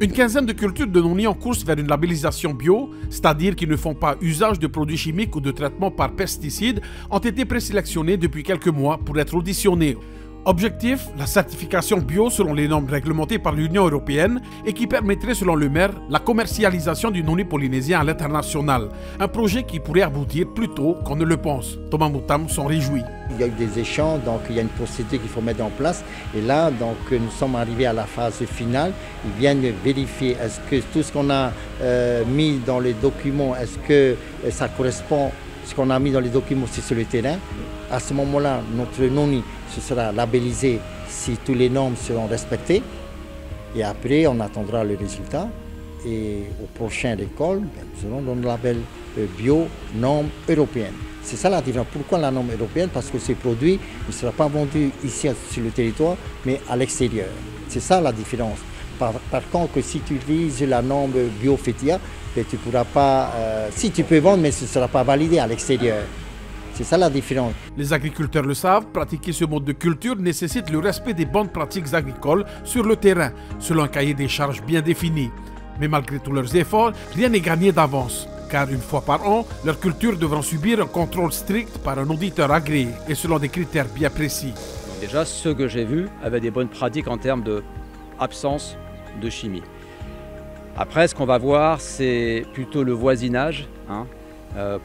Une quinzaine de cultures de noni en course vers une labellisation bio, c'est-à-dire qui ne font pas usage de produits chimiques ou de traitements par pesticides, ont été présélectionnées depuis quelques mois pour être auditionnées. Objectif, la certification bio selon les normes réglementées par l'Union européenne et qui permettrait selon le maire la commercialisation du noni polynésien à l'international. Un projet qui pourrait aboutir plus tôt qu'on ne le pense. Thomas Moutam s'en réjouit. Il y a eu des échanges, donc il y a une procédure qu'il faut mettre en place. Et là, donc, nous sommes arrivés à la phase finale. Ils viennent vérifier est-ce que tout ce qu'on a mis dans les documents, est-ce que ça correspond à ce qu'on a mis dans les documents aussi sur le terrain. À ce moment-là, notre noni ce sera labellisé si toutes les normes seront respectées. Et après, on attendra le résultat. Et au prochain récolte, nous aurons le label bio, normes européennes. C'est ça la différence. Pourquoi la norme européenne? Parce que ces produits ne seront pas vendus ici sur le territoire, mais à l'extérieur. C'est ça la différence. Par contre, si tu utilises la norme bio FETIA, tu pourras pas. Si tu peux vendre, mais ce ne sera pas validé à l'extérieur. C'est ça la différence. Les agriculteurs le savent, pratiquer ce mode de culture nécessite le respect des bonnes pratiques agricoles sur le terrain, selon un cahier des charges bien défini. Mais malgré tous leurs efforts, rien n'est gagné d'avance. Car une fois par an, leurs cultures devront subir un contrôle strict par un auditeur agréé et selon des critères bien précis. Déjà, ceux que j'ai vus avaient des bonnes pratiques en termes d'absence de chimie. Après, ce qu'on va voir, c'est plutôt le voisinage,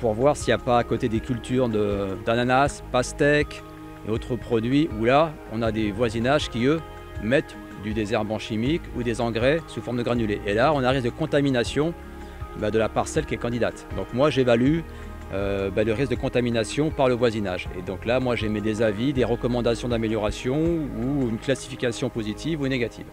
pour voir s'il n'y a pas à côté des cultures d'ananas, pastèques et autres produits, où là, on a des voisinages qui, eux, mettent du désherbant chimique ou des engrais sous forme de granulés. Et là, on a un risque de contamination de la parcelle qui est candidate. Donc moi, j'évalue le risque de contamination par le voisinage. Et donc là, moi, j'émets des avis, des recommandations d'amélioration ou une classification positive ou négative.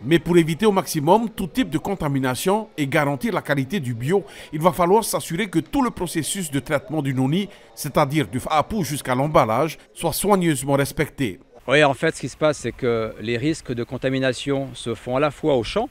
Mais pour éviter au maximum tout type de contamination et garantir la qualité du bio, il va falloir s'assurer que tout le processus de traitement du noni, c'est-à-dire du fa'apu jusqu'à l'emballage, soit soigneusement respecté. Oui, en fait, ce qui se passe, c'est que les risques de contamination se font à la fois au champ,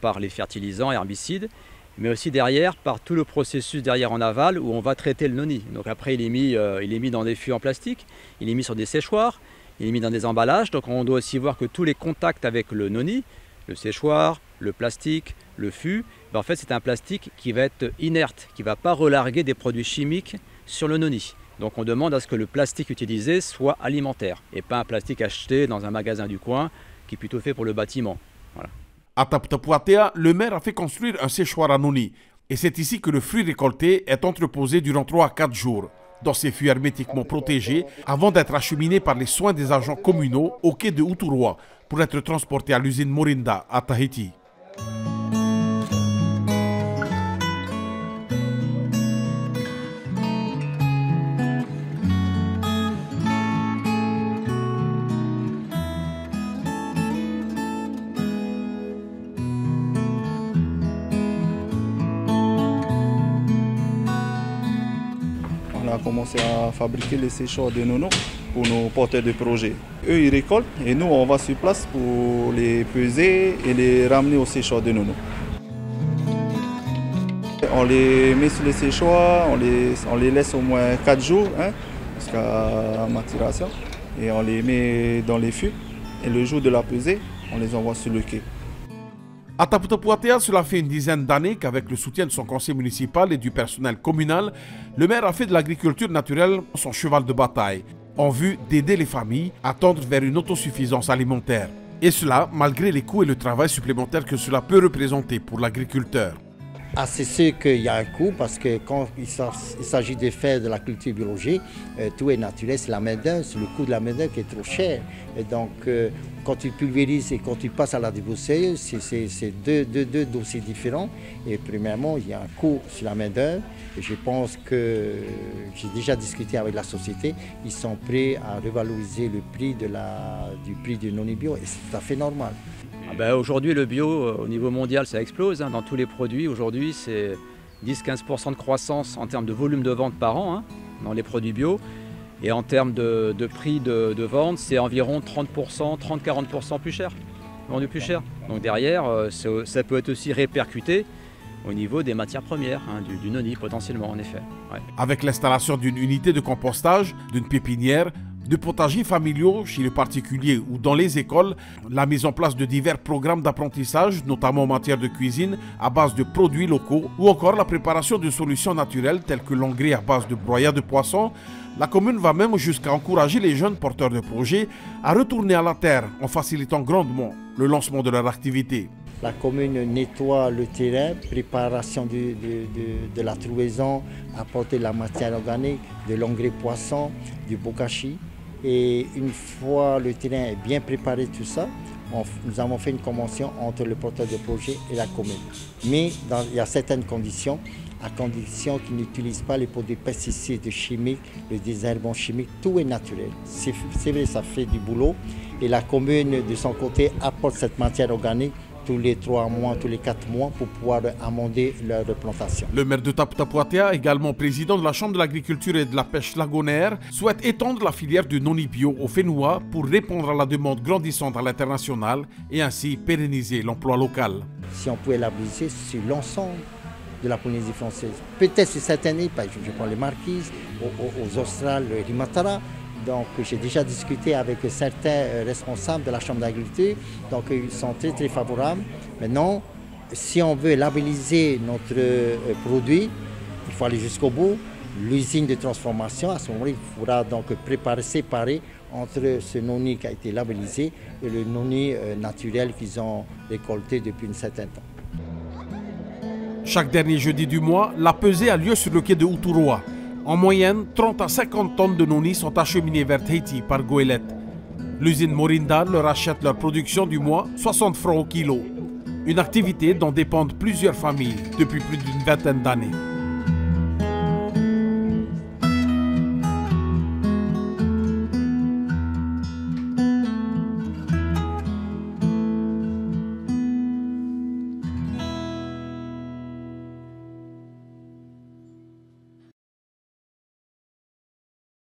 par les fertilisants et herbicides, mais aussi derrière, par tout le processus derrière en aval où on va traiter le noni. Donc après, il est mis dans des fûts en plastique, il est mis sur des séchoirs, il est mis dans des emballages. Donc on doit aussi voir que tous les contacts avec le noni, le séchoir, le plastique, le fût, en fait c'est un plastique qui va être inerte, qui ne va pas relarguer des produits chimiques sur le noni. Donc on demande à ce que le plastique utilisé soit alimentaire et pas un plastique acheté dans un magasin du coin qui est plutôt fait pour le bâtiment. Voilà. À Taputapuatea, le maire a fait construire un séchoir à noni. Et c'est ici que le fruit récolté est entreposé durant 3 à 4 jours, dans ces fûts hermétiquement protégés, avant d'être acheminé par les soins des agents communaux au quai de Uturoa pour être transporté à l'usine Morinda à Tahiti. On a commencé à fabriquer les séchoirs de nono pour nos porteurs de projets. Eux, ils récoltent et nous, on va sur place pour les peser et les ramener au séchoir de nono. On les met sur les séchoirs, on les laisse au moins 4 jours jusqu'à maturation et on les met dans les fûts. Et le jour de la pesée, on les envoie sur le quai. À Taputapuatea, cela fait une dizaine d'années qu'avec le soutien de son conseil municipal et du personnel communal, le maire a fait de l'agriculture naturelle son cheval de bataille, en vue d'aider les familles à tendre vers une autosuffisance alimentaire. Et cela, malgré les coûts et le travail supplémentaire que cela peut représenter pour l'agriculteur. Ah, c'est sûr qu'il y a un coût parce que quand il s'agit de faire de la culture biologique, tout est naturel, c'est la main-d'œuvre, c'est le coût de la main-d'œuvre qui est trop cher. Et donc, quand tu pulvérises et quand tu passes à la débroussailleuse, c'est deux dossiers différents. Et premièrement, il y a un coût sur la main-d'œuvre. Et je pense que j'ai déjà discuté avec la société. Ils sont prêts à revaloriser le prix du prix du noni bio et c'est tout à fait normal. Aujourd'hui, le bio, au niveau mondial, ça explose. Dans tous les produits, aujourd'hui, c'est 10-15% de croissance en termes de volume de vente par an dans les produits bio. Et en termes de prix de vente, c'est environ 30%, 30-40% plus cher, vendu plus cher. Donc derrière, ça peut être aussi répercuté au niveau des matières premières, du noni potentiellement en effet. Ouais. Avec l'installation d'une unité de compostage, d'une pépinière, de potagers familiaux chez les particuliers ou dans les écoles, la mise en place de divers programmes d'apprentissage, notamment en matière de cuisine à base de produits locaux, ou encore la préparation de solutions naturelles telles que l'engrais à base de broyat de poisson. La commune va même jusqu'à encourager les jeunes porteurs de projets à retourner à la terre en facilitant grandement le lancement de leur activité. La commune nettoie le terrain, préparation de la trouaison, apporter la matière organique, de l'engrais poisson, du bokashi. Et une fois le terrain est bien préparé, tout ça, nous avons fait une convention entre le porteur de projet et la commune. Mais il y a certaines conditions, à condition qu'ils n'utilisent pas les produits pesticides chimiques, le désherbant chimique, tout est naturel. C'est vrai, ça fait du boulot. Et la commune, de son côté, apporte cette matière organique tous les 3 mois, tous les 4 mois pour pouvoir amender leur plantation. Le maire de Taputa-Poatea, également président de la Chambre de l'agriculture et de la pêche lagonaire, souhaite étendre la filière du noni bio au Fénois pour répondre à la demande grandissante à l'international et ainsi pérenniser l'emploi local. Si on pouvait labelliser sur l'ensemble de la Polynésie française, peut-être sur certaines îles, je prends les Marquises, aux Australes, le Rimatara. Donc j'ai déjà discuté avec certains responsables de la Chambre d'agriculture, donc ils sont très très favorables. Maintenant, si on veut labelliser notre produit, il faut aller jusqu'au bout. L'usine de transformation, à ce moment-là, il faudra donc séparer entre ce noni qui a été labellisé et le noni naturel qu'ils ont récolté depuis un certain temps. Chaque dernier jeudi du mois, la pesée a lieu sur le quai de Uturoa. En moyenne, 30 à 50 tonnes de noni sont acheminées vers Tahiti par goélette. L'usine Morinda leur achète leur production du mois 60 francs au kilo. Une activité dont dépendent plusieurs familles depuis plus d'une vingtaine d'années.